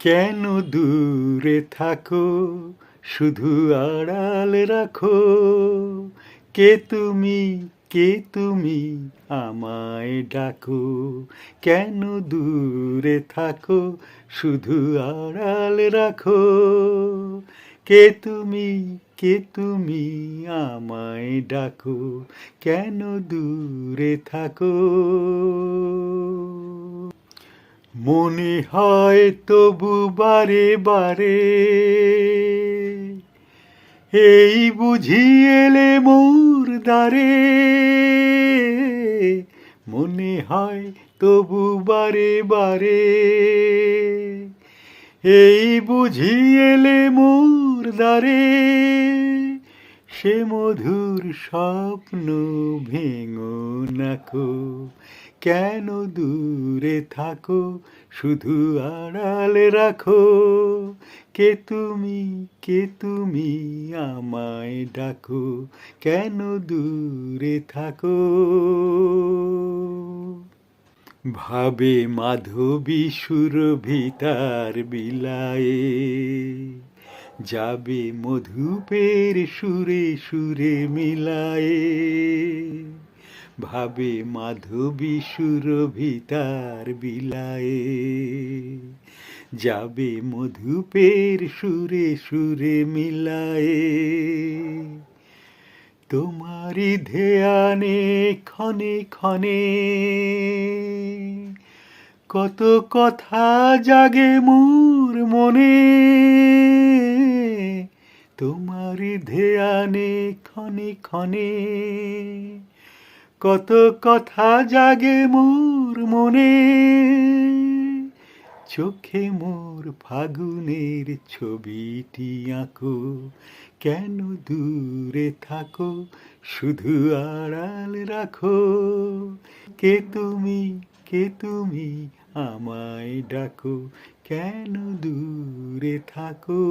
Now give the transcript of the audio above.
কেন দূরে থাকো, শুধু আড়াল রাখো। কে তুমি, কে তুমি, আমায় ডাকো। কেন দূরে থাকো, শুধু আড়াল রাখো। কে তুমি, কে তুমি, আমায় ডাকো। কেন দূরে থাকো। মনে হয় তবু বারে বারে, এই বুঝি এলে মোর দ্বারে। মনে হয় তবু বারে বারে, এই বুঝি এলে মোর দ্বারে। সে মধুর স্বপ্ন ভেঙো নাকো। কেন দূরে থাকো, শুধু আড়াল রাখো। কে তুমি, কে তুমি, আমায় ডাকো। কেন দূরে থাকো। ভাবে মাধবী সুরভিতার বিলায়ে, যাবে মধুপের সুরে সুরে মিলায়ে। ভাবে মাধবী সুরভিতার বিলায়ে, যাবে মধুপের সুরে সুরে মিলায়ে। তোমারি ধ্যানে ক্ষণে ক্ষণে, কত কথা জাগে মোর মনে। তোমারি ধ্যানে ক্ষণে ক্ষণে, কত কথা জাগে মোর মনে। চোখে মোর ফাগুনের ছবিটি আঁকো। কেন দূরে থাকো, শুধু আড়াল রাখো। কে তুমি, কে তুমি, আমায় ডাকো। কেন দূরে থাকো।